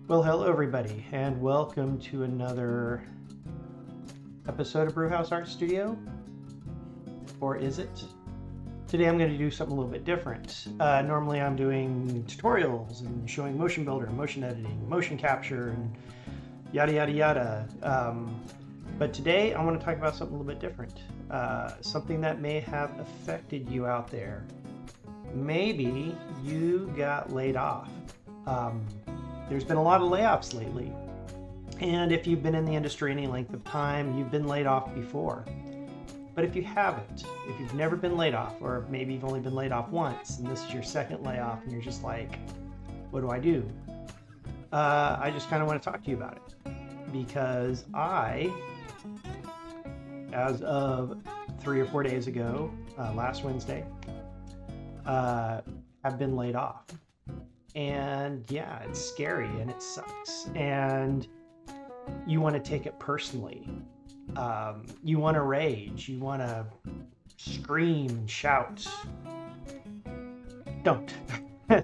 Well, hello everybody, and welcome to another episode of Brewhouse Art Studio. Or is it? Today I'm going to do something a little bit different. Normally I'm doing tutorials and showing motion builder, motion editing, motion capture, and yada yada yada. But today I want to talk about something a little bit different. Something that may have affected you out there. Maybe you got laid off. There's been a lot of layoffs lately. And if you've been in the industry any length of time, you've been laid off before. But if you haven't, if you've never been laid off, or maybe you've only been laid off once, and this is your second layoff, and you're just like, what do I do? I just kind of want to talk to you about it. Because I, as of 3 or 4 days ago, last Wednesday, have been laid off. And yeah, it's scary and it sucks. And you want to take it personally. You want to rage. You want to scream and shout. Don't.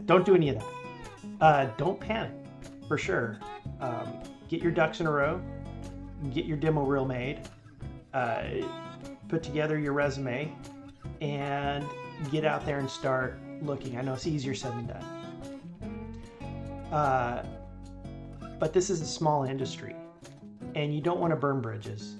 Don't do any of that. Don't panic, for sure. Get your ducks in a row. Get your demo reel made. Put together your resume. And get out there and start looking. I know it's easier said than done. But this is a small industry, and you don't want to burn bridges.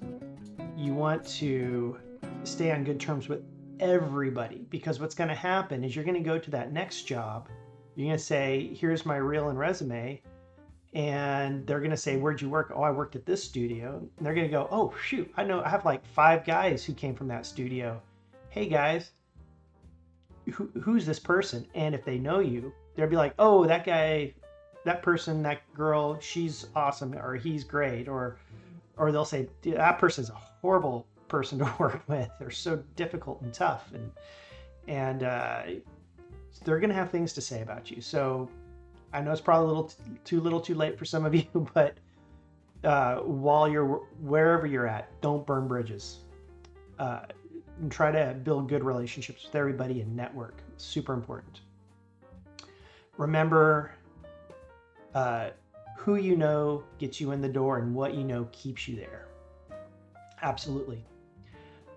You want to stay on good terms with everybody, because what's going to happen is you're going to go to that next job. You're going to say, here's my reel and resume. And they're going to say, where'd you work? Oh, I worked at this studio. And they're going to go, oh, shoot, I know, I have like 5 guys who came from that studio. Hey, guys, who's this person? And if they know you, they'll be like, oh, that guy, that person, that girl, she's awesome, or he's great, or they'll say, that person's a horrible person to work with. They're so difficult and tough, and they're gonna have things to say about you. So I know it's probably a little too late for some of you, but while you're wherever you're at, don't burn bridges. And try to build good relationships with everybody and network. Super important. Remember, who you know gets you in the door, and what you know keeps you there. Absolutely.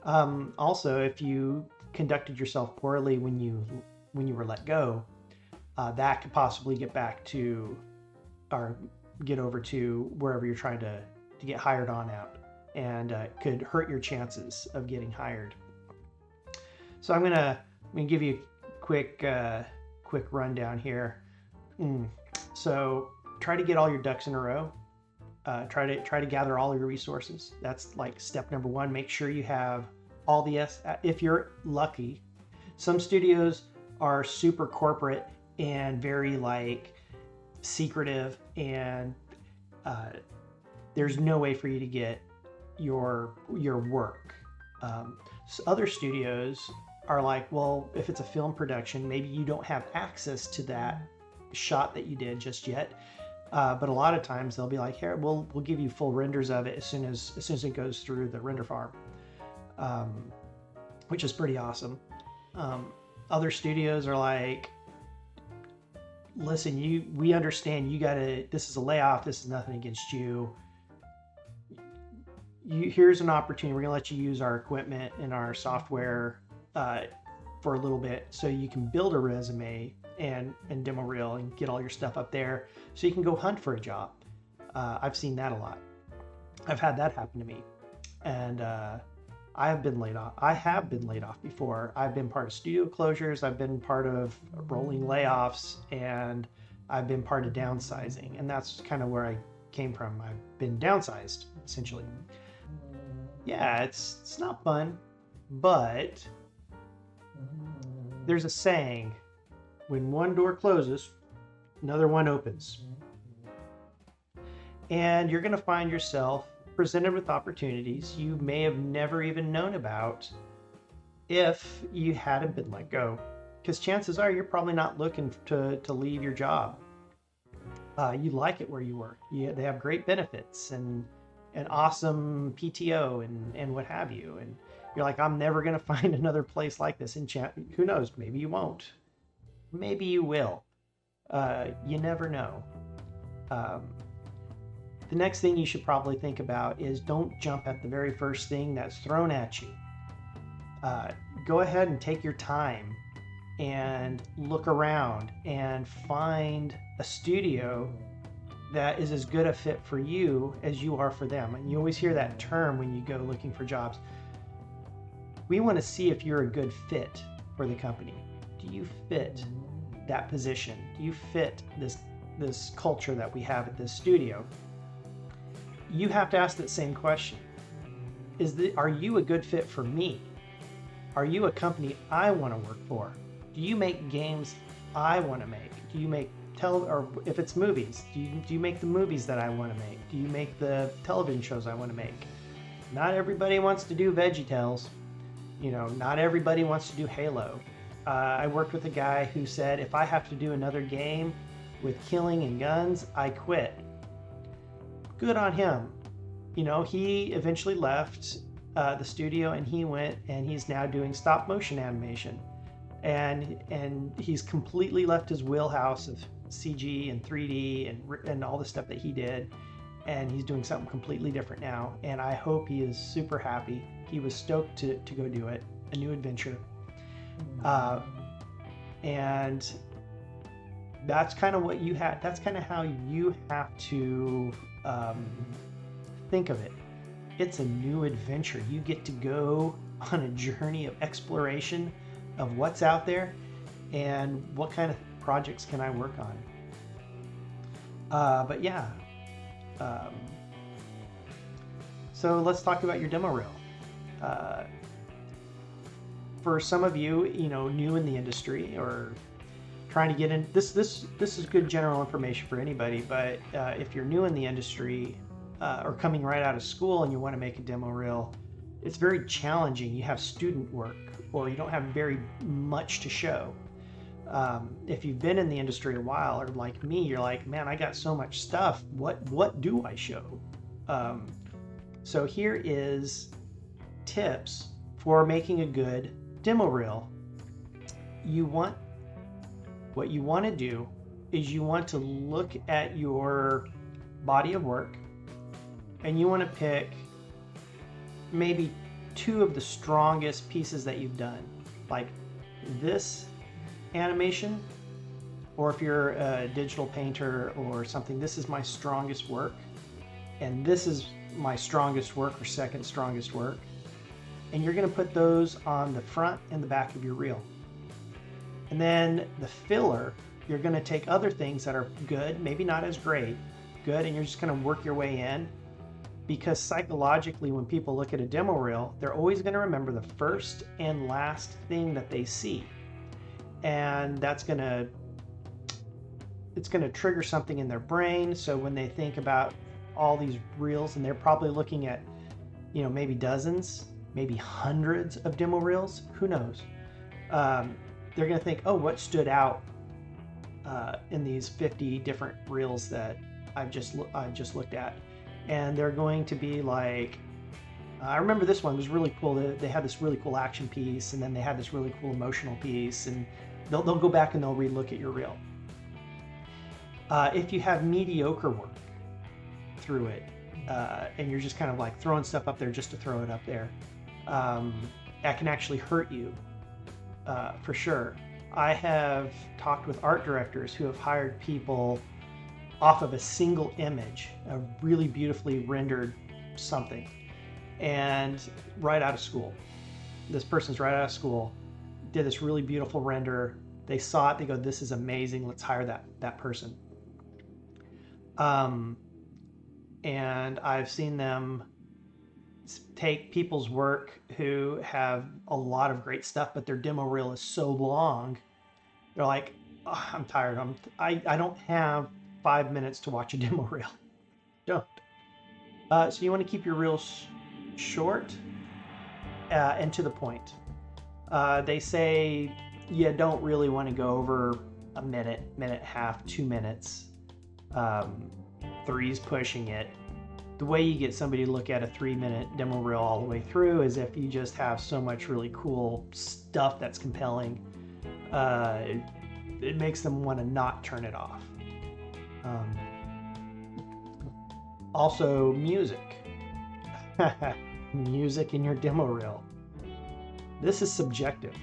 Also, if you conducted yourself poorly when you were let go, that could possibly get back to, or get over to wherever you're trying to get hired on out, and could hurt your chances of getting hired. So I'm gonna give you a quick rundown here. So try to get all your ducks in a row. Try to gather all your resources. That's like step number 1. Make sure you have all the if you're lucky. Some studios are super corporate and very like secretive, and there's no way for you to get your work. So other studios are like, well, if it's a film production, maybe you don't have access to that shot that you did just yet. But a lot of times they'll be like, here, we'll give you full renders of it as soon as it goes through the render farm, which is pretty awesome. Other studios are like, listen, we understand this is a layoff. This is nothing against you. Here's an opportunity. We're gonna let you use our equipment and our software for a little bit, so you can build a resume and demo reel and get all your stuff up there, so you can go hunt for a job. I've seen that a lot. I've had that happen to me, and I have been laid off. I have been laid off before. I've been part of studio closures. I've been part of rolling layoffs, and I've been part of downsizing, and that's kind of where I came from. I've been downsized, essentially. Yeah, it's not fun, but there's a saying, when one door closes, another one opens. And you're going to find yourself presented with opportunities you may have never even known about if you hadn't been let go. Because chances are you're probably not looking to leave your job. You like it where you work. They have great benefits and an awesome PTO and what have you. And you're like, I'm never going to find another place like this. And who knows? Maybe you won't. Maybe you will. You never know. Um, the next thing you should probably think about is don't jump at the very first thing that's thrown at you. Go ahead and take your time and look around and find a studio that is as good a fit for you as you are for them. And you always hear that term when you go looking for jobs. We want to see if you're a good fit for the company. Do you fit that position? Do you fit this culture that we have at this studio? You have to ask that same question. Are you a good fit for me? Are you a company I want to work for? Do you make games I want to make? Do you make or if it's movies, do you make the movies that I want to make? Do you make the television shows I want to make? Not everybody wants to do VeggieTales. Not everybody wants to do Halo. I worked with a guy who said, if I have to do another game with killing and guns, I quit. Good on him. He eventually left the studio and he went and he's now doing stop motion animation. And he's completely left his wheelhouse of CG and 3D and all the stuff that he did. And he's doing something completely different now. And I hope he is super happy. He was stoked to go do it, a new adventure. And that's kind of what that's kind of how you have to think of it. It's a new adventure. You get to go on a journey of exploration of what's out there and what kind of projects can I work on. But yeah. So let's talk about your demo reel. For some of you, new in the industry or trying to get in, this is good general information for anybody, but if you're new in the industry or coming right out of school and you want to make a demo reel, it's very challenging. You have student work or you don't have very much to show. If you've been in the industry a while, or like me, you're like, man, I got so much stuff. What do I show? So here is tips for making a good demo reel. What you want to do is you want to look at your body of work and you want to pick maybe 2 of the strongest pieces that you've done, like this animation, or if you're a digital painter or something, this is my strongest work, and this is my strongest work or second strongest work, and you're going to put those on the front and the back of your reel. And then the filler, you're going to take other things that are good, maybe not as great, good, and you're just going to work your way in, because psychologically when people look at a demo reel, they're always going to remember the first and last thing that they see. And it's going to trigger something in their brain. So when they think about all these reels, and they're probably looking at, maybe dozens, maybe hundreds of demo reels, who knows? They're going to think, oh, what stood out in these 50 different reels that I've just looked at? And they're going to be like, I remember this one was really cool. They had this really cool action piece, and then they had this really cool emotional piece, and they'll go back and they'll re-look at your reel. If you have mediocre work through it, and you're just kind of like throwing stuff up there just to throw it up there, that can actually hurt you, for sure. I have talked with art directors who have hired people off of a single image, a really beautifully rendered something, and right out of school. This person's right out of school, did this really beautiful render. They saw it, they go, this is amazing, let's hire that person. And I've seen them take people's work who have a lot of great stuff, but their demo reel is so long, they're like, oh, I'm tired, I don't have 5 minutes to watch a demo reel. Don't. So you want to keep your reels short and to the point. They say you don't really want to go over a minute, minute and a half, 2 minutes. 3's pushing it. The way you get somebody to look at a 3-minute demo reel all the way through is if you just have so much really cool stuff that's compelling. It makes them want to not turn it off. Also, music. Music in your demo reel. This is subjective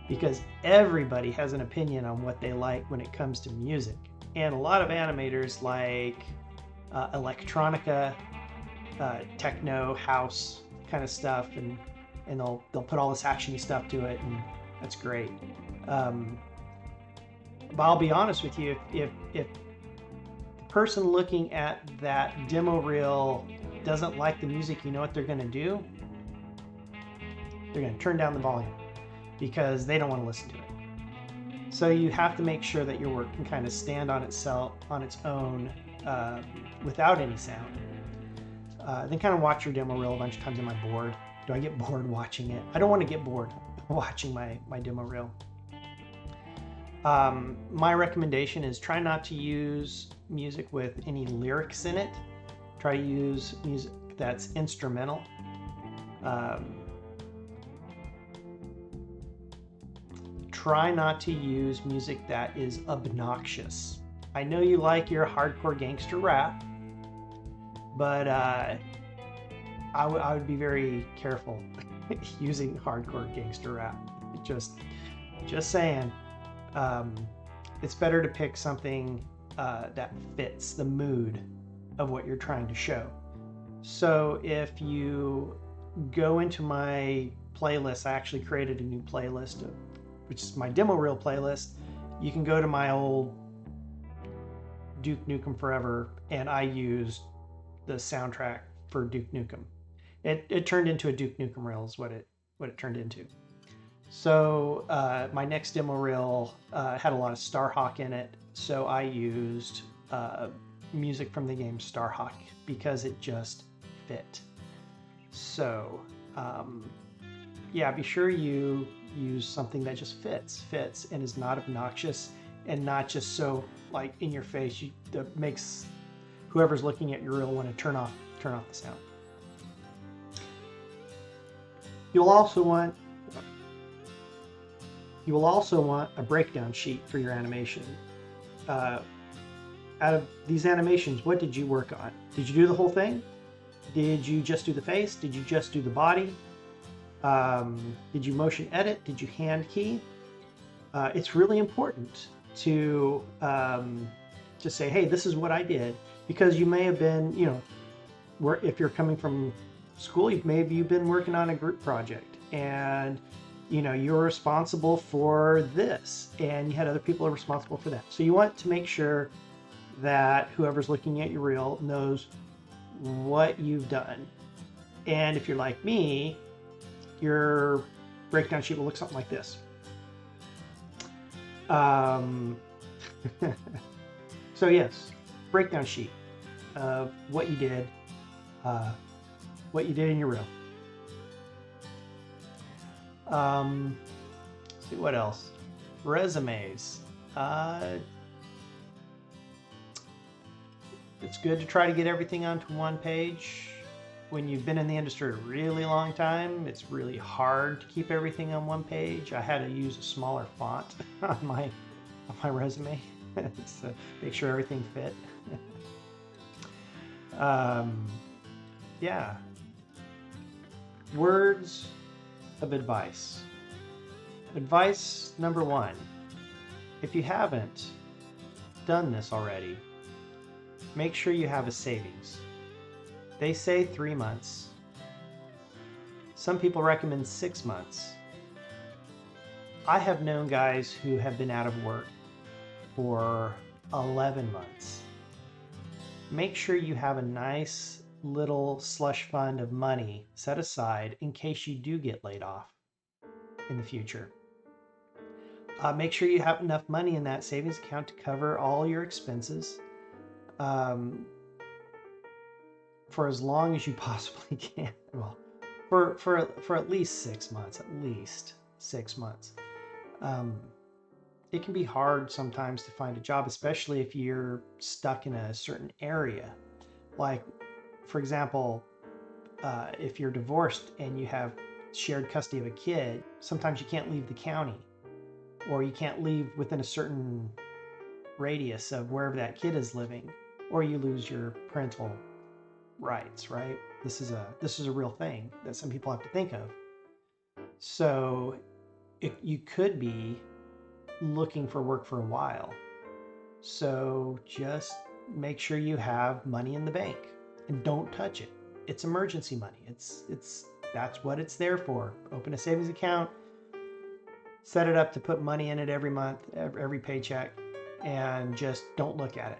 because everybody has an opinion on what they like when it comes to music. And a lot of animators like electronica, techno, house kind of stuff, and they'll put all this actiony stuff to it, and that's great. But I'll be honest with you, if the person looking at that demo reel doesn't like the music, you know what they're going to do? They're going to turn down the volume because they don't want to listen to it. So you have to make sure that your work can kind of stand on itself, on its own, without any sound. Then kind of watch your demo reel a bunch of times. Am I bored? Do I get bored watching it? I don't want to get bored watching my demo reel. My recommendation is try not to use music with any lyrics in it. Try to use music that's instrumental. Try not to use music that is obnoxious. I know you like your hardcore gangster rap, but I would be very careful using hardcore gangster rap. Just saying. It's better to pick something that fits the mood of what you're trying to show. So if you go into my playlist, I actually created a new playlist, which is my demo reel playlist. You can go to my old Duke Nukem Forever, and I used the soundtrack for Duke Nukem. It turned into a Duke Nukem reel is what it turned into. So my next demo reel had a lot of Starhawk in it, so I used music from the game Starhawk because it just fit. So yeah, be sure you use something that just fits and is not obnoxious and not just so like in your face that makes whoever's looking at your reel want to turn off the sound. You will also want a breakdown sheet for your animation. Out of these animations, what did you work on? Did you do the whole thing? Did you just do the face? Did you just do the body? Did you motion edit? Did you hand key? It's really important to say, hey, this is what I did, because you may have been, if you're coming from school, maybe you've been working on a group project and you're responsible for this and you had other people are responsible for that. So you want to make sure that whoever's looking at your reel knows what you've done. And if you're like me, your breakdown sheet will look something like this. So yes, breakdown sheet of what you did in your reel. Let's see what else. Resumes. It's good to try to get everything onto one page. When you've been in the industry a really long time, it's really hard to keep everything on one page. I had to use a smaller font on my resume to make sure everything fit. Yeah. Words of advice. Advice number 1. If you haven't done this already, make sure you have a savings. They say 3 months. Some people recommend 6 months. I have known guys who have been out of work for 11 months. Make sure you have a nice little slush fund of money set aside in case you do get laid off in the future. Make sure you have enough money in that savings account to cover all your expenses for as long as you possibly can. Well, for at least 6 months, It can be hard sometimes to find a job, especially if you're stuck in a certain area. Like, for example, if you're divorced and you have shared custody of a kid, sometimes you can't leave the county, or you can't leave within a certain radius of wherever that kid is living, or you lose your parental rights, right? This is a real thing that some people have to think of. So you could be looking for work for a while. So just make sure you have money in the bank and don't touch it. It's emergency money. That's what it's there for. Open a savings account, set it up to put money in it every month, every paycheck, and just don't look at it.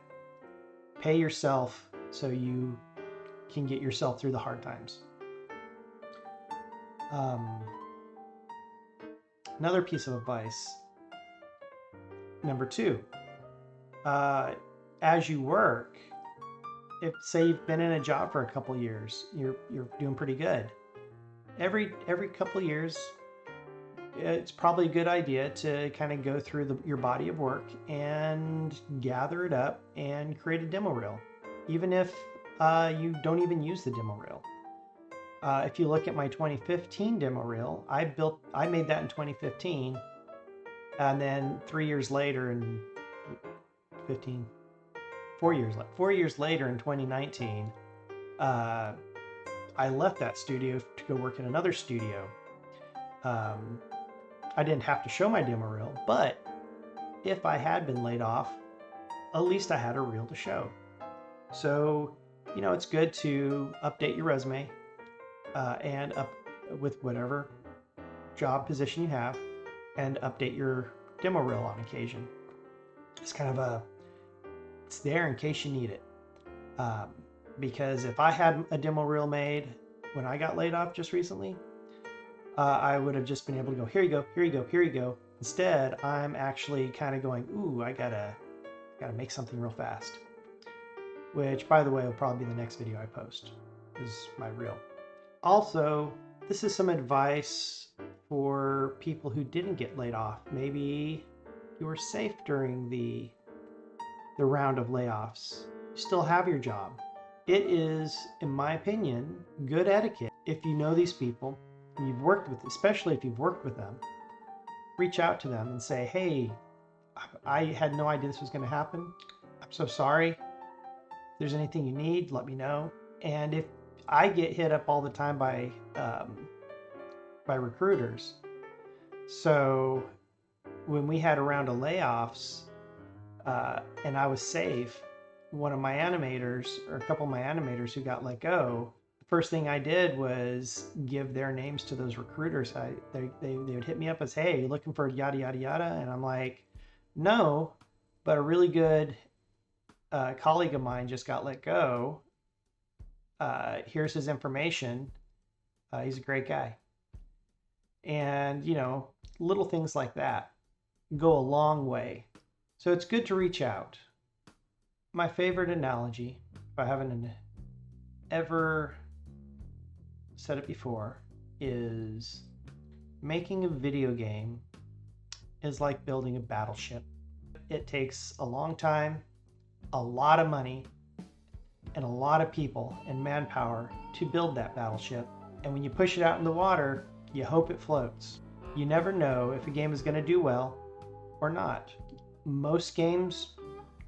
Pay yourself so you can get yourself through the hard times. Another piece of advice, number 2, as you work, if say you've been in a job for a couple years, you're doing pretty good. Every couple of years, it's probably a good idea to kind of go through your body of work and gather it up and create a demo reel, even if you don't even use the demo reel. If you look at my 2015 demo reel, I made that in 2015, and then 3 years later in 4 years later in 2019, I left that studio to go work in another studio. I didn't have to show my demo reel, but if I had been laid off, at least I had a reel to show. So, it's good to update your resume and up with whatever job position you have, and update your demo reel on occasion. It's kind of it's there in case you need it. Because if I had a demo reel made when I got laid off just recently, I would have just been able to go, here you go, here you go, here you go. Instead, I'm actually kind of going, ooh, I gotta make something real fast. Which, by the way, will probably be the next video I post, is my reel. Also, this is some advice for people who didn't get laid off. Maybe you were safe during the round of layoffs. You still have your job. It is, in my opinion, good etiquette. If you know these people, and you've worked with, especially if you've worked with them, reach out to them and say, hey, I had no idea this was going to happen. I'm so sorry. If there's anything you need, let me know. And if I get hit up all the time by recruiters, so when we had a round of layoffs and I was safe, one of my animators, or a couple of my animators who got let go, the first thing I did was give their names to those recruiters. They would hit me up as, hey, you looking for yada, yada, yada? And I'm like, no, but a really good colleague of mine just got let go. Here's his information. He's a great guy. And, little things like that go a long way. So it's good to reach out. My favorite analogy, if I haven't ever said it before, is making a video game is like building a battleship. It takes a long time, a lot of money, and a lot of people and manpower to build that battleship. And when you push it out in the water, you hope it floats. You never know if a game is going to do well or not. Most games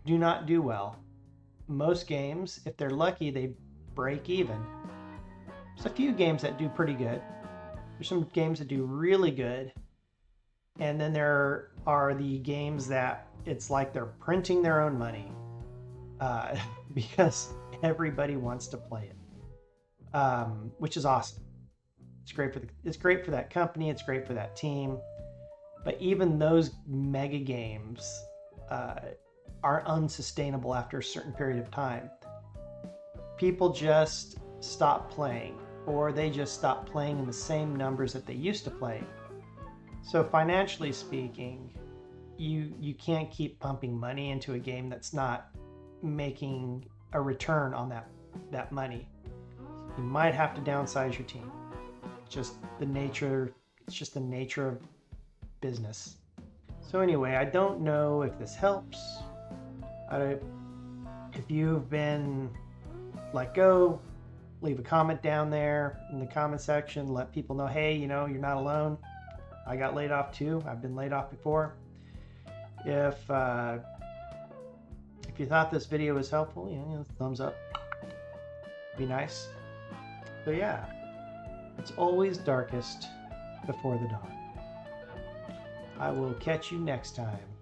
do not do well. Most games, if they're lucky, they break even. There's a few games that do pretty good. There's some games that do really good. And then there are the games that it's like they're printing their own money because everybody wants to play it, which is awesome. It's great for that company. It's great for that team. But even those mega games are unsustainable after a certain period of time. People just stop playing, or they just stop playing in the same numbers that they used to play. So financially speaking, you can't keep pumping money into a game that's not making a return on that money. You might have to downsize your team. It's just the nature of business. So anyway, I don't know if this helps. If you've been let go, leave a comment down there in the comment section. Let people know, hey, you're not alone. I got laid off too. I've been laid off before. If you thought this video was helpful, thumbs up. Be nice. So yeah, it's always darkest before the dawn. I will catch you next time.